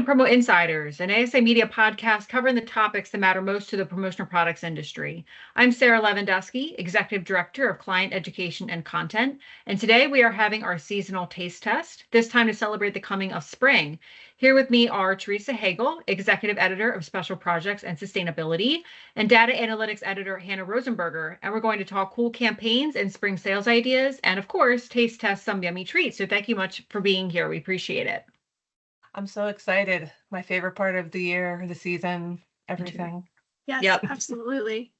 Promo Insiders, an ASI Media podcast covering the topics that matter most to the promotional products industry. I'm Sara Lavenduski, Executive Director of Client Education and Content, and today we are having our seasonal taste test, this time to celebrate the coming of spring. Here with me are Theresa Hegel, Executive Editor of Special Projects and Sustainability, and Data Analytics Editor Hannah Rosenberger, and we're going to talk cool campaigns and spring sales ideas, and of course, taste test some yummy treats. So thank you much for being here. We appreciate it. I'm so excited. My favorite part of the year, the season, everything. Yes, Yep. Absolutely.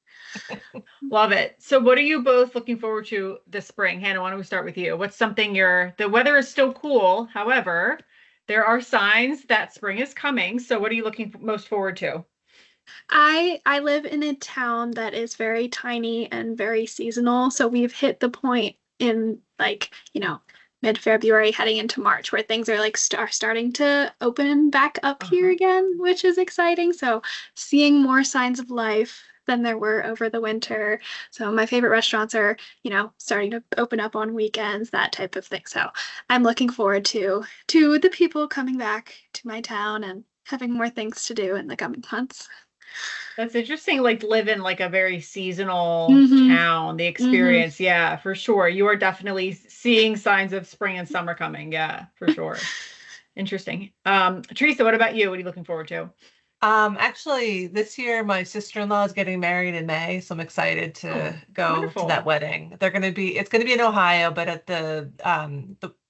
Love it. So what are you both looking forward to this spring? Hannah, why don't we start with you? What's something the weather is still cool. However, there are signs that spring is coming. So what are you looking most forward to? I live in a town that is very tiny and very seasonal. So we've hit the point in mid-February heading into March where things are starting to open back up here again, which is exciting. So seeing more signs of life than there were over the winter. So my favorite restaurants are, starting to open up on weekends, that type of thing. So I'm looking forward to the people coming back to my town and having more things to do in the coming months. That's interesting, live in a very seasonal Mhm. town, the experience. Yeah, for sure. You are definitely seeing signs of spring and summer coming. Yeah, for sure. Interesting. Theresa, what about you? What are you looking forward to? Actually, this year my sister-in-law is getting married in May, so I'm excited to go wonderful. to that wedding. It's going to be in Ohio, but at the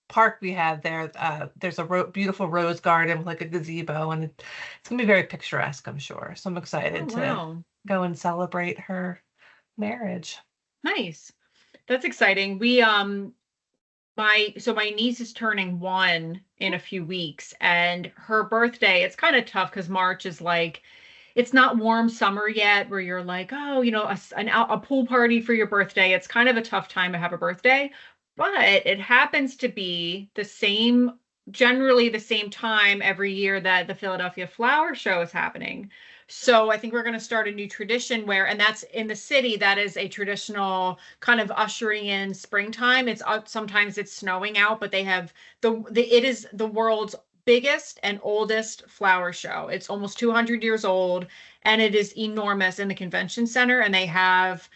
park we have there, there's a beautiful rose garden with a gazebo, and it's gonna be very picturesque, I'm sure. So I'm excited to go and celebrate her marriage. Nice. That's exciting. My niece is turning 1 in a few weeks, and her birthday, it's kind of tough because March is it's not warm summer yet where you're a pool party for your birthday. It's kind of a tough time to have a birthday, but it happens to be generally the same time every year that the Philadelphia Flower Show is happening. So I think we're going to start a new tradition and that's in the city, that is a traditional kind of ushering in springtime. Sometimes it's snowing out, but they have it is the world's biggest and oldest flower show. It's almost 200 years old, and it is enormous in the convention center. And they have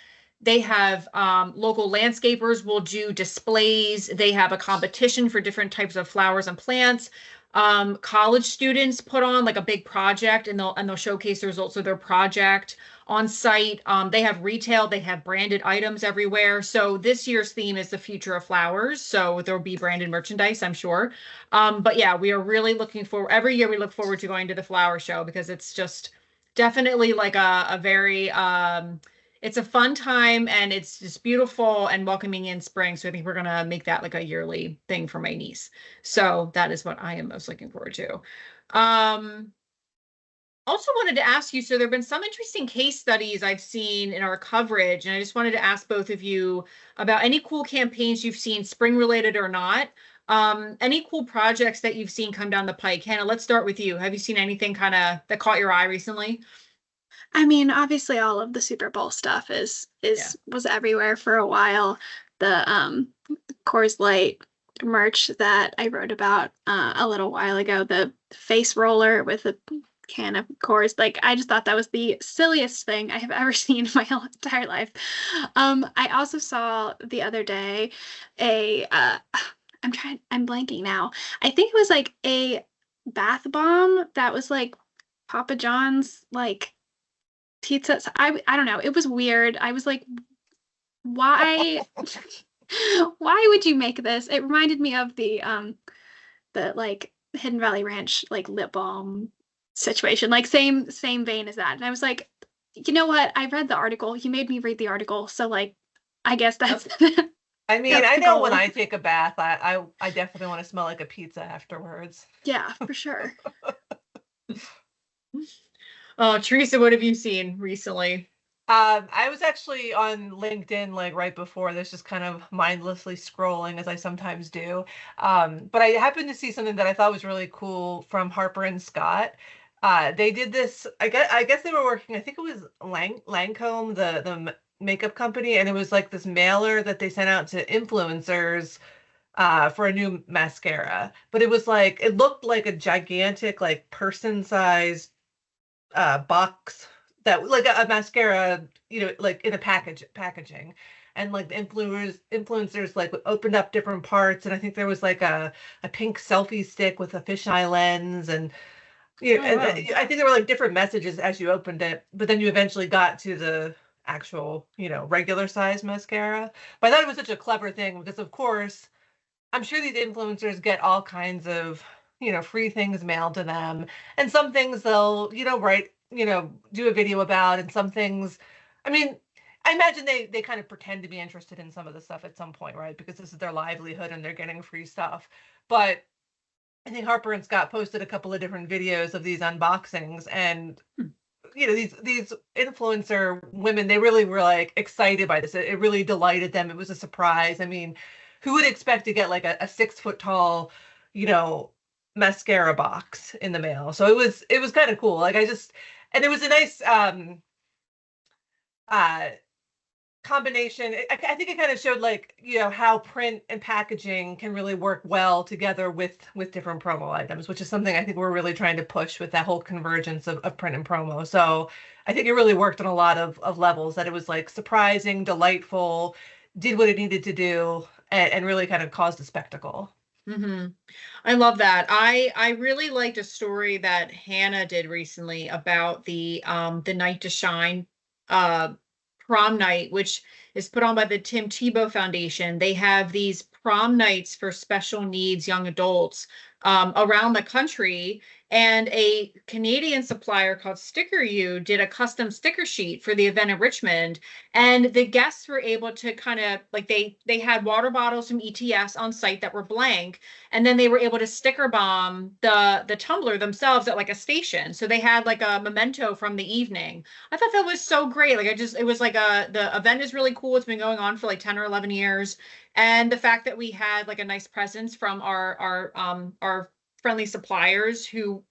local landscapers will do displays. They have a competition for different types of flowers and plants. College students put on a big project, and they'll showcase the results of their project on site. They have retail, they have branded items everywhere. So this year's theme is the future of flowers. So there'll be branded merchandise, I'm sure. But yeah, we are really looking forward. Every year we look forward to going to the flower show because it's just definitely a very it's a fun time, and it's just beautiful and welcoming in spring. So I think we're going to make that a yearly thing for my niece. So that is what I am most looking forward to. Also wanted to ask you, so there have been some interesting case studies I've seen in our coverage, and I just wanted to ask both of you about any cool campaigns you've seen, spring related or not. Any cool projects that you've seen come down the pike. Hannah, let's start with you. Have you seen anything that caught your eye recently? I mean, obviously all of the Super Bowl stuff was everywhere for a while. The Coors Light merch that I wrote about a little while ago, the face roller with a can of Coors, I just thought that was the silliest thing I have ever seen in my whole entire life. I also saw the other day I'm blanking now. I think it was a bath bomb that was Papa John's pizza. I don't know. It was weird. I was like, why why would you make this? It reminded me of the Hidden Valley Ranch lip balm situation. Same vein as that. And I was like, you know what? I read the article. You made me read the article. So I guess that's I mean, I know when I take a bath, I definitely want to smell like a pizza afterwards. Yeah, for sure. Oh, Theresa, what have you seen recently? I was actually on LinkedIn right before this, just kind of mindlessly scrolling as I sometimes do. But I happened to see something that I thought was really cool from Harper and Scott. They did this, I guess they were working, I think it was Lancome, the makeup company, and it was this mailer that they sent out to influencers for a new mascara, but it was like, it looked like a gigantic, like person-sized box that like a mascara, like in a packaging. And like the influencers like opened up different parts, and I think there was like a pink selfie stick with a fisheye lens, and Oh, and wow. I think there were like different messages as you opened it, but then you eventually got to the actual, regular size mascara. But I thought it was such a clever thing because, of course, I'm sure these influencers get all kinds of, free things mailed to them. And some things they'll, write, do a video about, and some things, I mean, I imagine they kind of pretend to be interested in some of the stuff at some point, right? Because this is their livelihood and they're getting free stuff. But I think Harper and Scott posted a couple of different videos of these unboxings, and these influencer women, they really were like excited by this. It really delighted them. It was a surprise. I mean, who would expect to get like a 6 foot tall, you know, mascara box in the mail? So it was kind of cool. Like and it was a nice uh combination. I think it kind of showed like, how print and packaging can really work well together with different promo items, which is something I think we're really trying to push with that whole convergence of print and promo. So I think it really worked on a lot of levels, that it was like surprising, delightful, did what it needed to do, and really kind of caused a spectacle. Hmm. I love that. I really liked a story that Hannah did recently about the Night to Shine uh prom night, which is put on by the Tim Tebow Foundation. They have these prom nights for special needs young adults around the country. And a Canadian supplier called Sticker You did a custom sticker sheet for the event in Richmond. And the guests were able to kind of like they had water bottles from ETS on site that were blank, and then they were able to sticker bomb the tumbler themselves at like a station. So they had like a memento from the evening. I thought that was so great. Like it was like the event is really cool. It's been going on for like 10 or 11 years. And the fact that we had like a nice presence from our friendly suppliers who,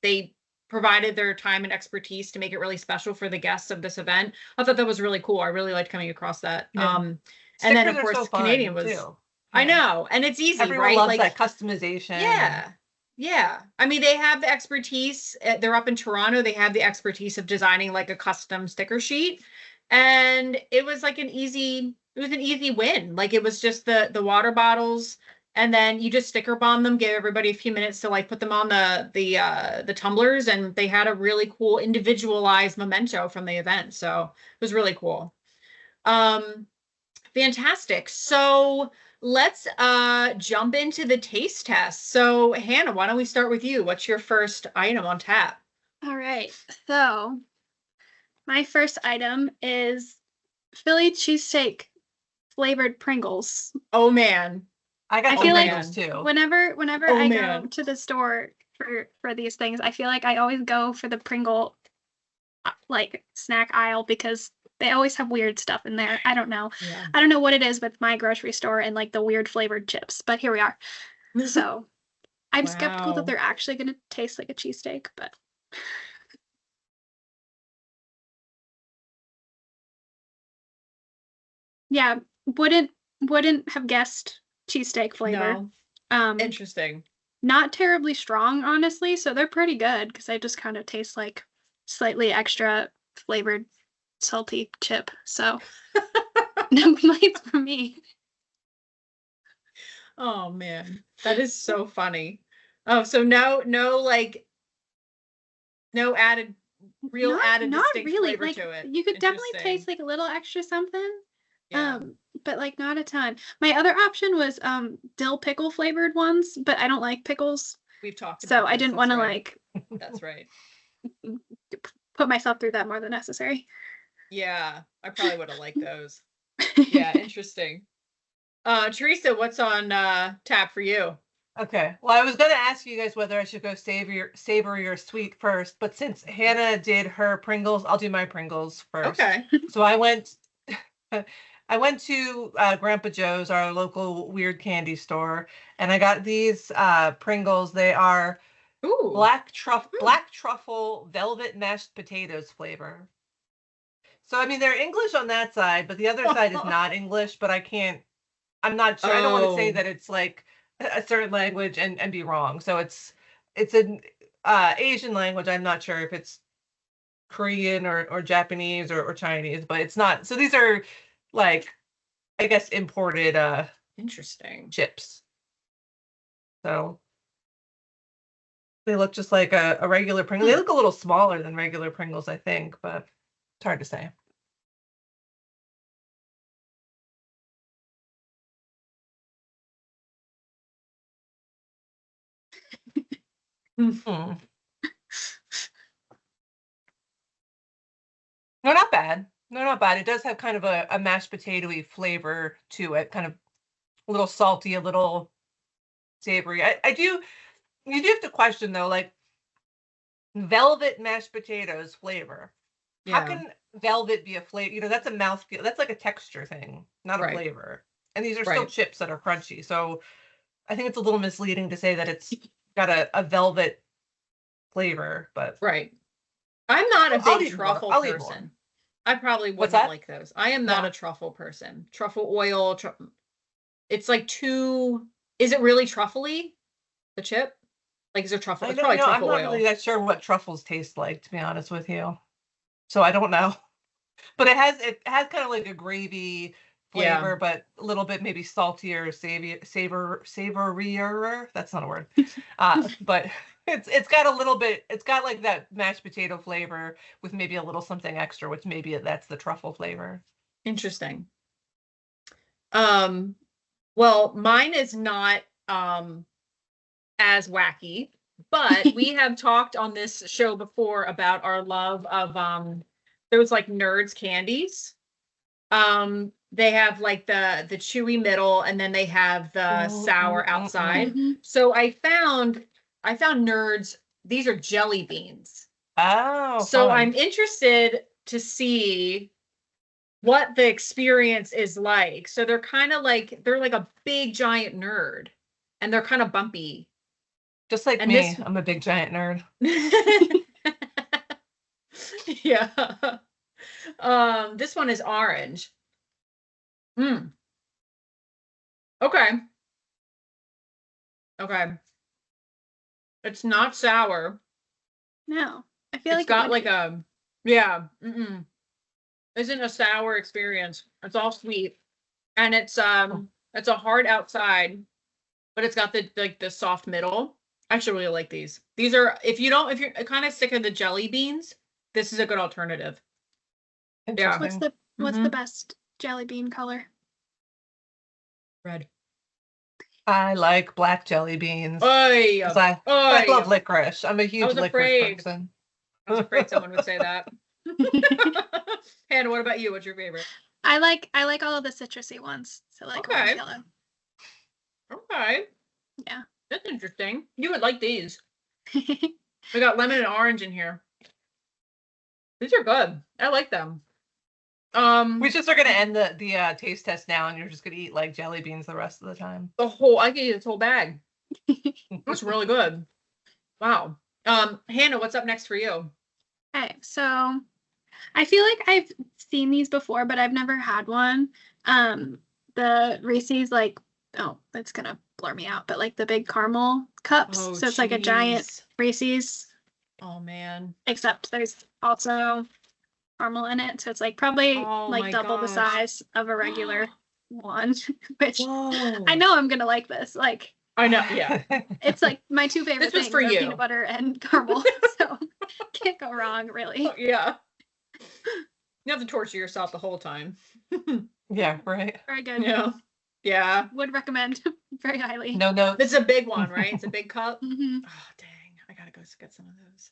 they provided their time and expertise to make it really special for the guests of this event. I thought that was really cool. I really liked coming across that. Yeah. And then Stickers of are so course fun Canadian was, too. I Yeah. know, and it's easy, Everyone right? loves Like, that customization. yeah. Yeah. I mean, they have the expertise. They're up in Toronto. They have the expertise of designing like a custom sticker sheet. And it was an easy win. Like it was just the water bottles, and then you just sticker bomb them, give everybody a few minutes to like put them on the tumblers, and they had a really cool individualized memento from the event. So it was really cool. Um, Fantastic. So let's jump into the taste test. So Hannah, why don't we start with you? What's your first item on tap? All right. So my first item is Philly cheesesteak flavored Pringles. Oh man. I got I some feel like Pringles too. whenever Oh I man. go to the store for these things, I feel like I always go for the Pringle like snack aisle because they always have weird stuff in there. I don't know. Yeah. I don't know what it is with my grocery store and like the weird flavored chips, but here we are. So I'm skeptical that Wow. they're actually going to taste like a cheesesteak, but yeah, wouldn't have guessed cheesesteak flavor. No. Um, Interesting. Not terribly strong, honestly, so they're pretty good because they just kind of taste like slightly extra flavored salty chip. So no complaints for me. Oh man. That is so funny. Oh, so no like no added added Not distinct really. flavor Like to it. you could definitely Interesting. taste like a little extra something. Yeah. But like not a ton. My other option was dill pickle flavored ones, but I don't like pickles, We've talked so about I this. didn't That's want to right. like That's right. put myself through that more than necessary. Yeah, I probably would have liked those. Yeah, interesting. Theresa, what's on tap for you? Okay. Well, I was going to ask you guys whether I should go savory or sweet first, but since Hannah did her Pringles, I'll do my Pringles first. Okay. So I went to Grandpa Joe's, our local weird candy store, and I got these Pringles. They are Ooh. black truffle velvet mashed potatoes flavor. So I mean they're English on that side, but the other side is not English, but I can't I'm not sure. I don't want to say Oh, that it's like a certain language and be wrong. So it's an Asian language. I'm not sure if it's Korean or Japanese or Chinese, but it's not. So these are like, I guess, imported interesting. chips. So they look just like a regular Pringle. They look a little smaller than regular Pringles, I think, but it's hard to say. Hmm. No, not bad. No, not bad. It does have kind of a mashed potato-y flavor to it, kind of a little salty, a little savory. You do have to question though, like velvet mashed potatoes flavor. How Yeah, can velvet be a flavor? That's a mouthfeel. That's like a texture thing, not a right, flavor. And these are still right. chips that are crunchy. So I think it's a little misleading to say that it's got a velvet flavor, but Right. I'm not a I'll big eat more. truffle I'll eat more. person. I probably What's wouldn't that? like those. I am not No. a truffle person. Truffle oil, it's like too, is it really truffly, the chip? Like, is there truffle? I It's know, probably I'm truffle not really oil. that sure what truffles taste like, to be honest with you. So I don't know. But it has kind of like a gravy Yeah. flavor, but a little bit maybe saltier, savorier. That's not a word. But it's got a little bit. It's got like that mashed potato flavor with maybe a little something extra, which maybe that's the truffle flavor. Interesting. Um, well, mine is not as wacky, but we have talked on this show before about our love of those like nerds candies. They have like the chewy middle and then they have the Mm, mm, sour mm, mm. outside. Mhm. So I found nerds, these are jelly beans. Oh, So fun. I'm interested to see what the experience is like. So they're like a big giant nerd and they're kind of bumpy. Just like And me, this I'm a big giant nerd. yeah. This one is orange. Hmm. Okay. Okay. It's not sour. No, I feel It's like it got would like be. a yeah. Isn't a sour experience. It's all sweet, and it's a hard outside, but it's got the like the soft middle. I actually really like these. These are if you're kind of sick of the jelly beans, this is a good alternative. Yeah. What's Interesting. the best jelly bean color? Red. I like black jelly beans Oi, because I love oi. licorice. I'm a I huge was licorice afraid. person. I was afraid someone would say that. Hannah, what about you? What's your favorite? I like all of the citrusy ones. So like orange, Okay. yellow. Okay. Yeah. That's interesting. You would like these. We got lemon and orange in here. These are good. I like them. We just are gonna end the taste test now, and you're just gonna eat like jelly beans the rest of the time. I could eat this whole bag. That's really good. Wow. Hannah, what's up next for you? Okay, so I feel like I've seen these before, but I've never had one. The Reese's like, oh, that's gonna blur me out, but like the big caramel cups. Oh, So it's like a giant jeez. Reese's, Oh man. except there's also caramel in it. So it's like probably Oh like my double the gosh. size of a regular one, which Whoa. I know I'm gonna like this. Like I know. Yeah. it's like my two favorite This was things for are you. peanut butter and caramel. So can't go wrong, really. Oh, yeah. You have to torture yourself the whole time. Yeah, right. Very good. Yeah. Yeah. Would recommend very highly. No notes. It's a big one, right? It's a big cup. Hmm. Oh, dang. I gotta go get some of those.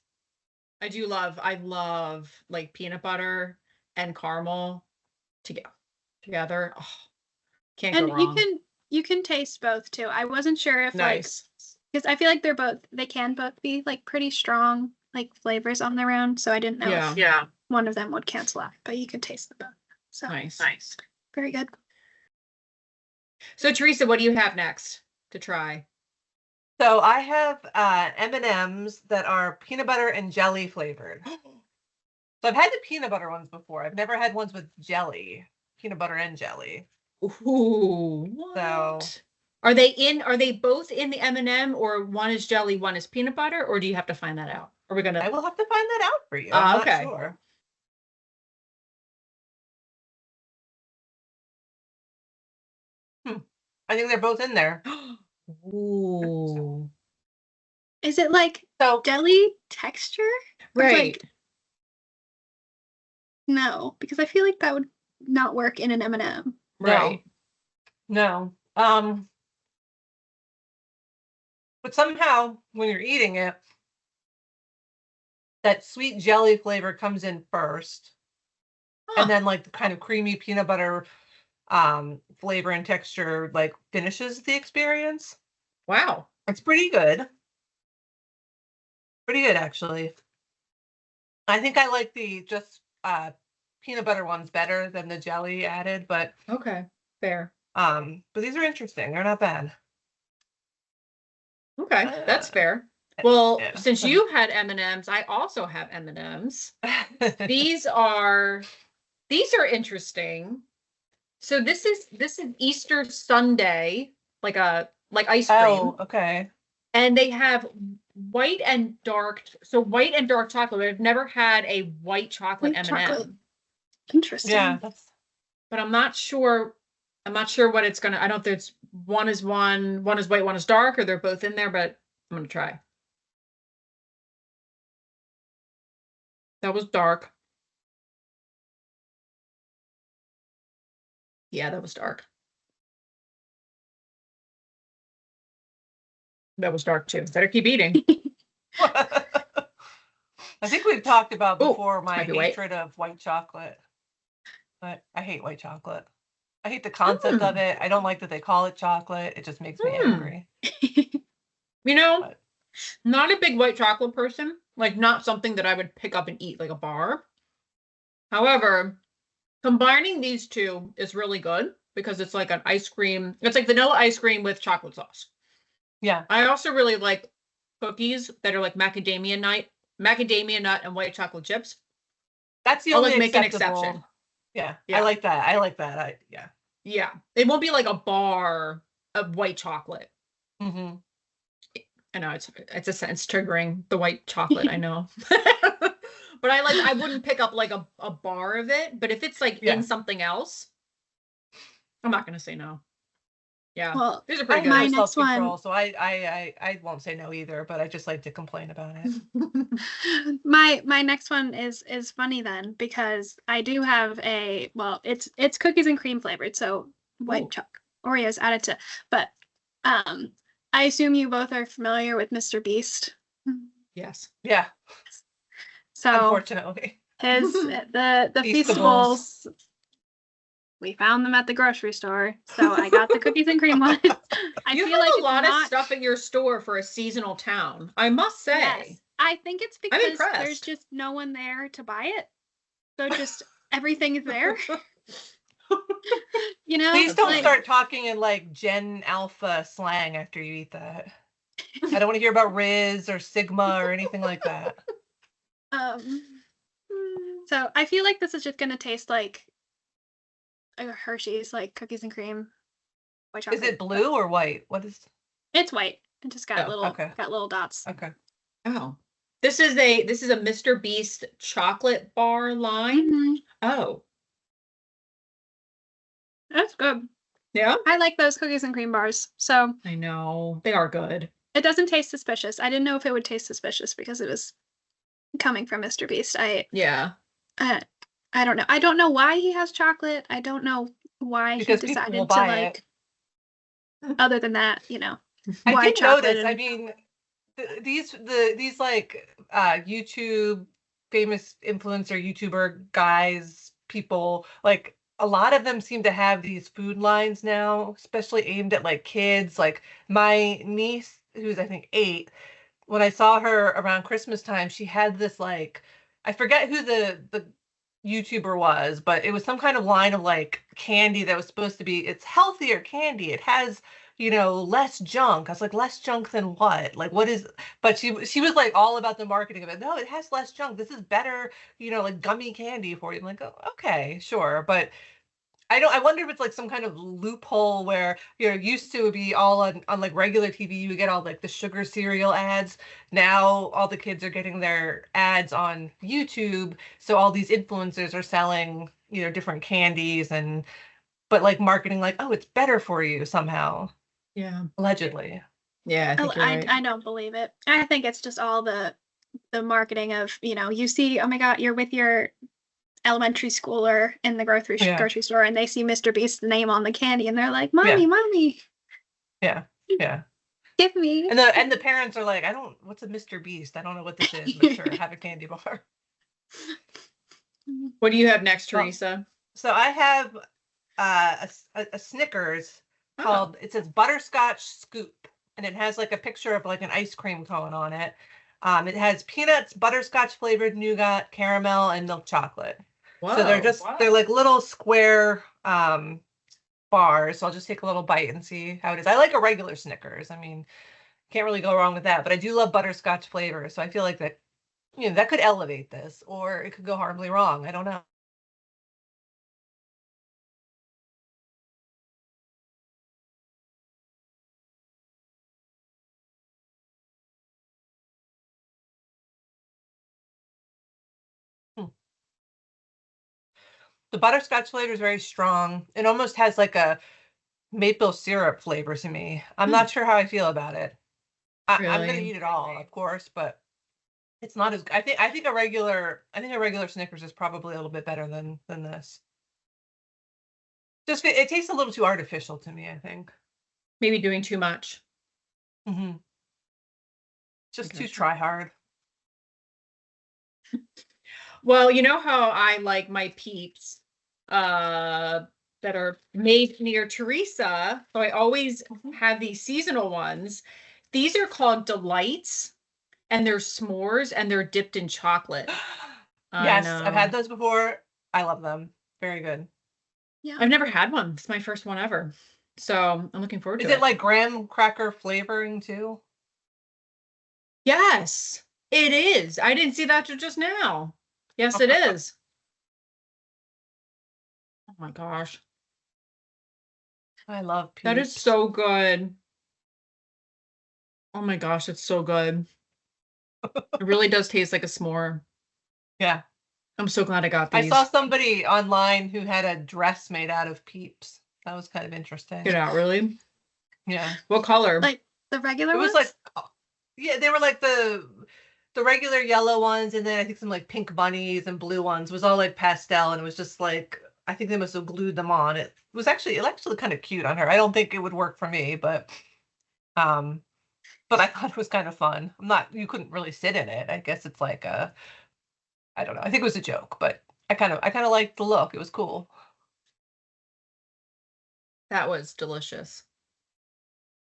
I love like peanut butter and caramel together. Oh, can't go And wrong. you can taste both too. I wasn't sure if Nice. because I feel like they can both be like pretty strong like flavors on their own. So I didn't know if Yeah. one of them would cancel out, but you can taste them both. So Nice. very good. So Teresa, what do you have next to try? So I have M&Ms that are peanut butter and jelly flavored. So I've had the peanut butter ones before. I've never had ones with jelly, peanut butter and jelly. Ooh, So what? Are they both in the M&M, or one is jelly, one is peanut butter, or do you have to find that out? Are we I gonna will have to find that out for you. I'm not okay. sure. I think they're both in there. Ooh. Is it like So jelly texture? Or Right. like no, because I feel like that would not work in an M&M. Right. no. But somehow when you're eating it, that sweet jelly flavor comes in first, Huh. and then like the kind of creamy peanut butter flavor and texture like finishes the experience. Wow. It's pretty good. Pretty good actually. I think I like the just peanut butter ones better than the jelly added, but Okay. Fair. but these are interesting. They're not bad. Okay, that's Uh, fair. Well, yeah. since you had M&Ms, I also have M&Ms. These are interesting. So this is Easter Sunday, like ice cream, Oh, okay. and they have white and dark. So white and dark chocolate. I've never had a white chocolate White M&M, chocolate. Interesting. Yeah, that's but I'm not sure. I'm not sure what it's gonna. I don't know if it's one is white, one is dark, or they're both in there. But I'm gonna try. That was dark. Yeah, that was dark. That was dark too. Better keep eating. I think we've talked about Oh, before my might be white. hatred of white chocolate. But I hate white chocolate. I hate the concept of it. I don't like that they call it chocolate. It just makes me angry. You know, But not a big white chocolate person. Like not something that I would pick up and eat like a bar. However, combining these two is really good because it's like an ice cream. It's like vanilla ice cream with chocolate sauce. yeah, I also really like cookies that are like macadamia nut and white chocolate chips. that's the I'll only like make an acceptable. exception. Yeah, I Yeah. like that. I like that. Yeah. Yeah. It won't be like a bar of white chocolate. Hmm. I know it's triggering the white chocolate, I know. But I wouldn't pick up like a bar of it, but if it's like Yeah. in something else, I'm not gonna say no. Yeah. Well, These are I pretty have no my good. next one. self-control, so I won't say no either, but I just like to complain about it. My next one is funny then because I do have it's cookies and cream flavored, so white Ooh. chocolate Oreos added to, but I assume you both are familiar with Mr. Beast. Yes. Yeah, So unfortunately. the Feastables. Feastables, we found them at the grocery store, so I got the cookies and cream ones. I You feel have like a lot of not, stuff at your store for a seasonal town, I must say. yes, I think it's I'm because there's impressed. just no one there to buy it, so just everything is there. You know, Please don't like, start talking in like Gen Alpha slang after you eat that. I don't want to hear about Riz or Sigma or anything like that. um. So I feel like this is just gonna taste like a Hershey's, like cookies and cream, white Is chocolate. it blue or white? What is? It's white. It just got Oh, okay. little dots. Okay. Oh. This is a Mr. Beast chocolate bar line. Mhm. Oh. That's good. Yeah. I like those cookies and cream bars. So I know. They are good. it doesn't taste suspicious. I didn't know if it would taste suspicious because it was coming from Mr. Beast. Yeah. I don't know. I don't know why he has chocolate. I don't know why Because he people will decided to buy like. it. Other than that, I white did chocolate. notice. I mean, these like YouTube famous influencer YouTuber guys, people like a lot of them seem to have these food lines now, especially aimed at like kids. Like my niece, who's I think 8, when I saw her around Christmas time, she had this like I forget who the YouTuber was, but it was some kind of line of like candy that was supposed to be it's healthier candy. It has, less junk. I was like, less junk than what? Like what is but she was like all about the marketing of it. No, it has less junk. This is better, like gummy candy for you. I'm like, oh, okay, sure. But I wonder if it's like some kind of loophole where, you know, used to be all on like regular TV, you would get all like the sugar cereal ads. Now all the kids are getting their ads on YouTube. So all these influencers are selling, you know, different candies but like marketing like, oh, it's better for you somehow. Yeah. Allegedly. Yeah, I think you're right. I don't believe it. I think it's just all the marketing of, you know, you see, oh my God, you're with your elementary schooler in the grocery store and they see Mr. Beast's name on the candy and they're like, Mommy. Yeah. Yeah. Give me. And the parents are like, what's a Mr. Beast? I don't know what this is, but sure, have a candy bar. What do you have next, Theresa? So I have a Snickers called, it says Butterscotch Scoop, and it has like a picture of like an ice cream cone on it. It has peanuts, butterscotch flavored nougat, caramel, and milk chocolate. Whoa, so they're like little square bars. So I'll just take a little bite and see how it is. I like a regular Snickers. I mean, can't really go wrong with that. But I do love butterscotch flavor. So I feel like that, you know, that could elevate this, or it could go horribly wrong. I don't know. The butterscotch flavor is very strong. It almost has like a maple syrup flavor to me. I'm not sure how I feel about it. I'm gonna eat it all, of course, but it's not as. I think a regular Snickers is probably a little bit better than this. Just it tastes a little too artificial to me, I think. Maybe doing too much. Mm-hmm. Just too try hard. Well, you know how I like my Peeps that are made near Theresa. So I always have these seasonal ones. These are called Delights, and they're s'mores, and they're dipped in chocolate. Yes, I've had those before. I love them. Very good. Yeah, I've never had one. It's my first one ever. So I'm looking forward to it. Is it like graham cracker flavoring too? Yes, it is. I didn't see that till just now. Yes, it is. Oh my gosh. I love Peeps. That is so good. Oh my gosh, it's so good. It really does taste like a s'more. Yeah. I'm so glad I got these. I saw somebody online who had a dress made out of Peeps. That was kind of interesting. Get out, really? Yeah. What color? Like the regular ones? It was like, yeah, they were like the regular yellow ones, and then I think some like pink bunnies and blue ones. It was all like pastel, and it was just like, I think they must have glued them on. It actually kind of cute on her. I don't think it would work for me, but I thought it was kind of fun. You couldn't really sit in it. I guess it's like I don't know. I think it was a joke, but I kind of liked the look. It was cool. That was delicious.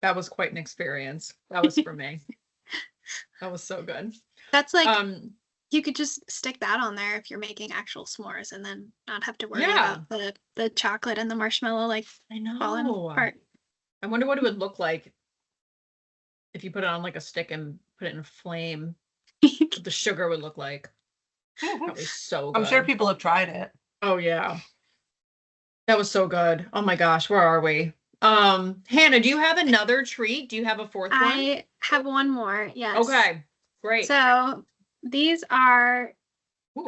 That was quite an experience. That was for me. That was so good. That's like you could just stick that on there if you're making actual s'mores and then not have to worry about the chocolate and the marshmallow like falling apart. I wonder what it would look like if you put it on like a stick and put it in a flame. What the sugar would look like. That was so good. I'm sure people have tried it. Oh yeah. That was so good. Oh my gosh, where are we? Hannah, do you have another treat? Do you have a fourth one? I have one more, yes. Okay, great. So these are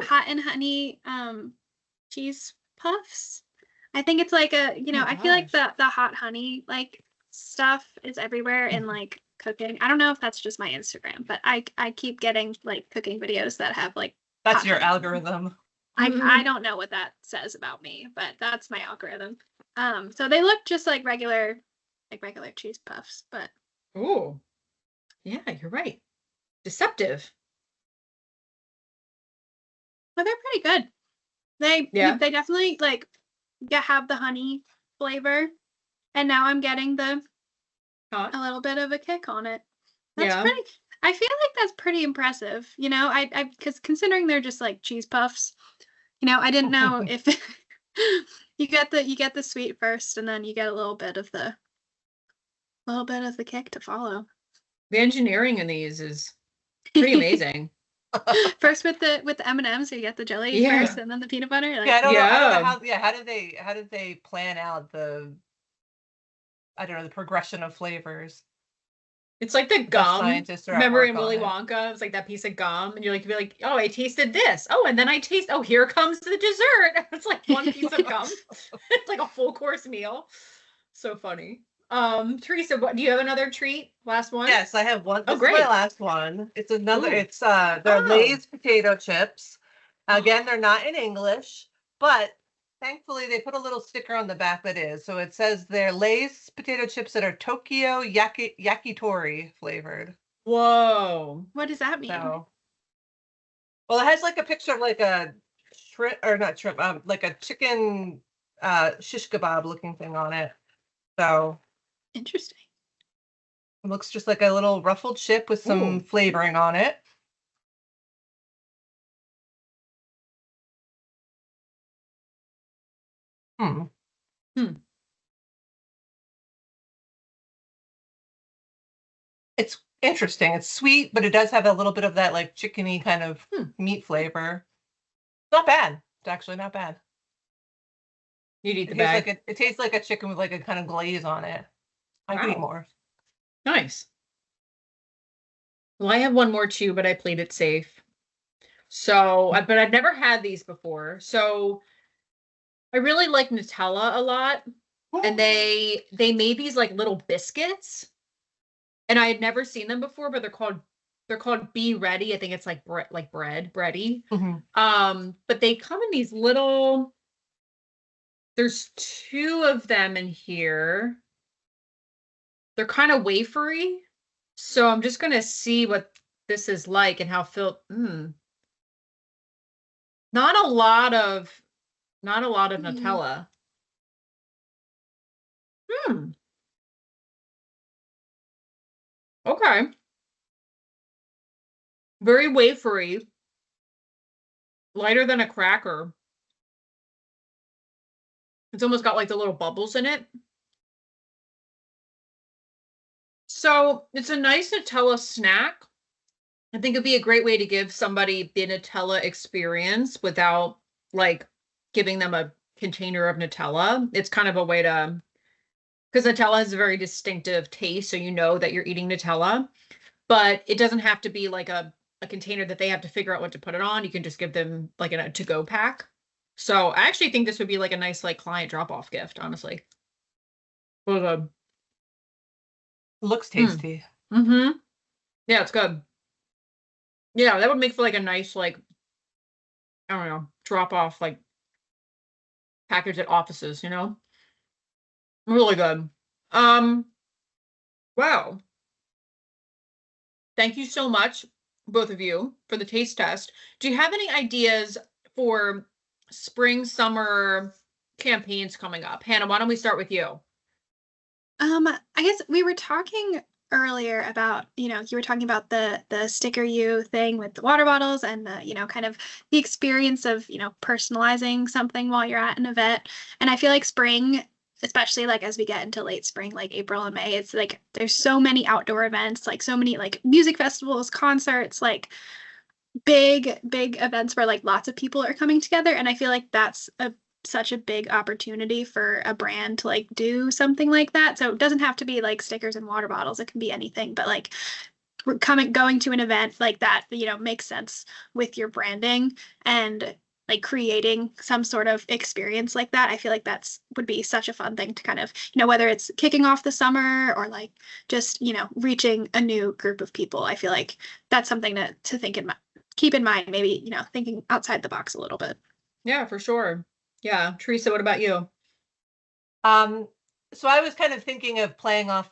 hot and honey cheese puffs. I think it's like a, you know, I feel like the hot honey like stuff is everywhere in like cooking. I don't know if that's just my Instagram, but I keep getting like cooking videos that have like that's your algorithm. I don't know what that says about me, but that's my algorithm. So they look just like regular cheese puffs, but oh, yeah, you're right. Deceptive. But they're pretty good. They definitely like have the honey flavor, and now I'm getting a little bit of a kick on it. That's pretty. I feel like that's pretty impressive. You know, I because considering they're just like cheese puffs, you know, I didn't know if you get the sweet first, and then you get a little bit of the kick to follow. The engineering in these is pretty amazing. First with the M&Ms, so you get the jelly Yeah. first, and then the peanut butter. Like, Yeah, I don't know Yeah. how. Yeah, how did they plan out the I don't know the progression of flavors? It's like the Dutch gum. scientists are at Remember work in on Willy it. Wonka, it's like that piece of gum, and you're like, oh, I tasted this. Oh, and then oh, here comes the dessert. It's like one piece of gum. It's like a full course meal. So funny. Teresa, what do you have another treat? Last one? Yes, I have one. Oh, This is my great. last one. It's another. Ooh. It's they're Oh. Lay's potato chips. Again, they're not in English, but thankfully they put a little sticker on the back that is. So it says they're Lay's potato chips that are Tokyo yakitori flavored. Whoa. what does that mean? So, well, it has like a picture of like a shrimp or not shrimp, like a chicken shish kebab looking thing on it. So Interesting. it looks just like a little ruffled chip with some Ooh. flavoring on it. Hmm. Hmm. It's interesting. It's sweet, but it does have a little bit of that like chickeny kind of Hmm. meat flavor. Not bad. It's actually not bad. You'd eat It the tastes bag. like it tastes like a chicken with like a kind of glaze on it. I could eat Wow. more. Nice. Well, I have one more too, but I played it safe. So, but I've never had these before. So I really like Nutella a lot. And they made these like little biscuits. And I had never seen them before, but they're called Be Ready. I think it's like bread, bready. Mhm. But they come in these little, there's two of them in here. They're kind of wafery. So I'm just gonna see what this is like and how filled. Not a lot of not a lot of Mm. Nutella. Hmm. Okay. Very wafery, lighter than a cracker. It's almost got like the little bubbles in it. So it's a nice Nutella snack. I think it'd be a great way to give somebody the Nutella experience without like giving them a container of Nutella. It's kind of a way to, because Nutella has a very distinctive taste, so you know that you're eating Nutella, but it doesn't have to be like a container that they have to figure out what to put it on. You can just give them like a to-go pack. So I actually think this would be like a nice like client drop-off gift, honestly. For the Looks mm. tasty. Mm-hmm. Yeah, it's good. Yeah, that would make for like a nice like I don't know, drop off like package at offices, you know? Really good. Um, wow. Thank you so much, both of you, for the taste test. Do you have any ideas for spring, summer campaigns coming up? Hannah, why don't we start with you? I guess we were talking earlier about, you were talking about the sticker you thing with the water bottles and the, kind of the experience of, personalizing something while you're at an event. And I feel like spring, especially like as we get into late spring, like April and May, it's like there's so many outdoor events, like so many like music festivals, concerts, like big events where like lots of people are coming together, and I feel like that's a such a big opportunity for a brand to like do something like that. So it doesn't have to be like stickers and water bottles, it can be anything, but like going to an event like that, makes sense with your branding, and like creating some sort of experience like that. I feel like that's would be such a fun thing to kind of, whether it's kicking off the summer or like just, reaching a new group of people. I feel like that's something to think in keep in mind, maybe, thinking outside the box a little bit. Yeah, for sure. Yeah. Teresa, what about you? Um, so I was kind of thinking of playing off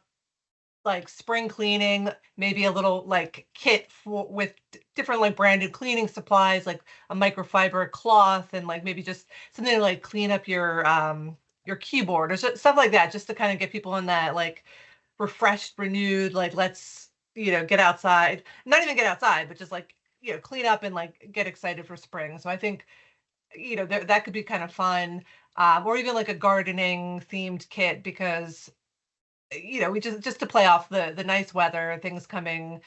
like spring cleaning, maybe a little like kit with different like branded cleaning supplies, like a microfiber cloth, and like maybe just something to like clean up your keyboard or stuff like that, just to kind of get people in that like refreshed, renewed, like let's get outside, not even get outside, but just like clean up and like get excited for spring. So I think that could be kind of fun, or even like a gardening themed kit, because we just to play off the nice weather, things coming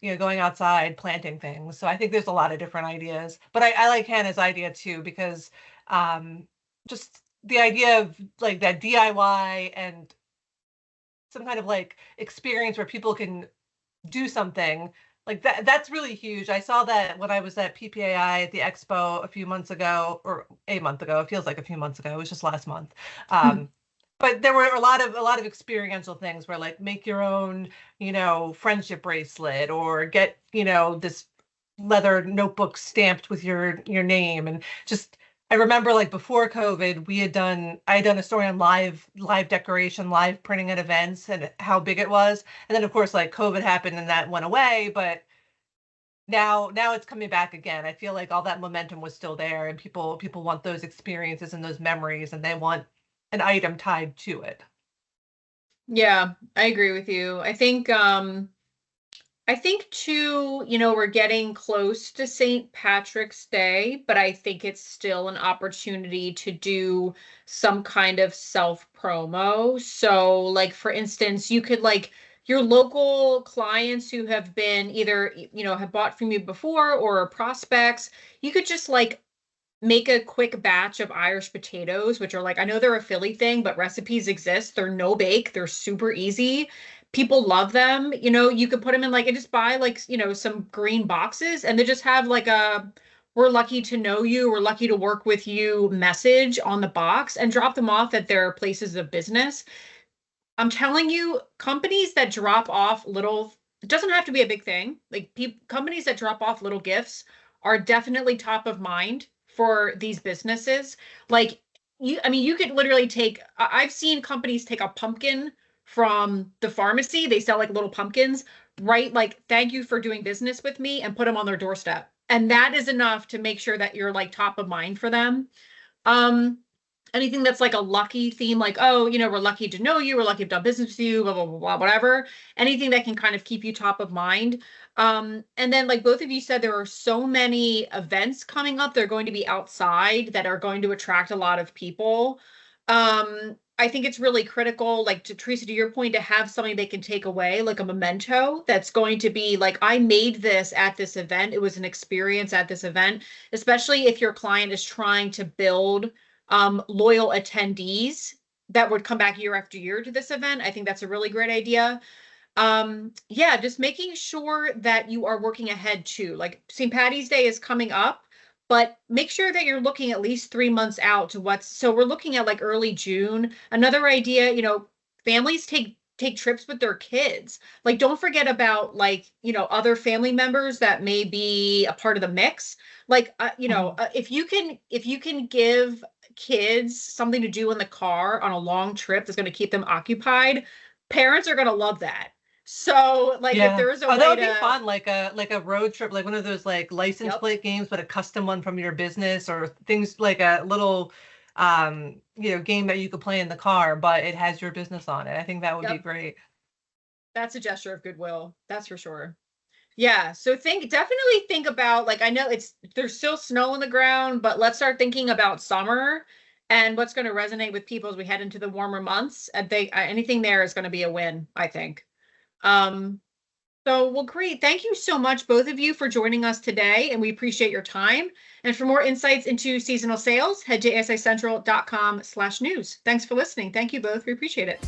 going outside, planting things. So I think there's a lot of different ideas. But I like Hannah's idea too, because just the idea of like that DIY and some kind of like experience where people can do something like that's really huge. I saw that when I was at PPAI at the expo a few months ago, or a month ago. It feels like a few months ago. It was just last month. But there were a lot of experiential things where like make your own, friendship bracelet, or get, this leather notebook stamped with your name. And just I remember like before COVID, I had done a story on live decoration, live printing at events, and how big it was. And then of course like COVID happened and that went away, but now it's coming back again. I feel like all that momentum was still there, and people want those experiences and those memories, and they want an item tied to it. Yeah, I agree with you. I think too, we're getting close to St. Patrick's Day, but I think it's still an opportunity to do some kind of self promo. So, like, for instance, you could like your local clients who have been either, have bought from you before or are prospects, you could just like make a quick batch of Irish potatoes, which are like, I know they're a Philly thing, but recipes exist. They're no bake, they're super easy. People love them. You could put them in like, and just buy like, some green boxes, and they just have like we're lucky to know you, we're lucky to work with you message on the box, and drop them off at their places of business. I'm telling you, companies that drop off little, it doesn't have to be a big thing. Like companies that drop off little gifts are definitely top of mind for these businesses. Like you could literally I've seen companies take a pumpkin from the pharmacy. They sell like little pumpkins, right? Like, thank you for doing business with me, and put them on their doorstep. And that is enough to make sure that you're like top of mind for them. Anything that's like a lucky theme, like, oh, we're lucky to know you, we're lucky to have done business with you, blah, blah, blah, blah, whatever. Anything that can kind of keep you top of mind. And then like both of you said, there are so many events coming up. They're going to be outside that are going to attract a lot of people. I think it's really critical, like to Theresa, to your point, to have something they can take away, like a memento that's going to be like, I made this at this event. It was an experience at this event, especially if your client is trying to build loyal attendees that would come back year after year to this event. I think that's a really great idea. Yeah, just making sure that you are working ahead too. Like St. Patty's Day is coming up, but make sure that you're looking at least 3 months out to so we're looking at like early June. Another idea, families take trips with their kids. Like, don't forget about like, other family members that may be a part of the mix. Like, if you can give kids something to do in the car on a long trip that's going to keep them occupied, parents are going to love that. So like, if there's a way that would be fun, like a road trip, like one of those like license plate games, but a custom one from your business, or things like a little game that you could play in the car, but it has your business on it. I think that would be great. That's a gesture of goodwill, that's for sure. Yeah, so definitely think about, like, I know there's still snow on the ground, but let's start thinking about summer and what's going to resonate with people as we head into the warmer months. And anything there is going to be a win, I think. Well, great. Thank you so much, both of you, for joining us today, and we appreciate your time. And for more insights into seasonal sales, head to asicentral.com/news. Thanks for listening. Thank you both. We appreciate it.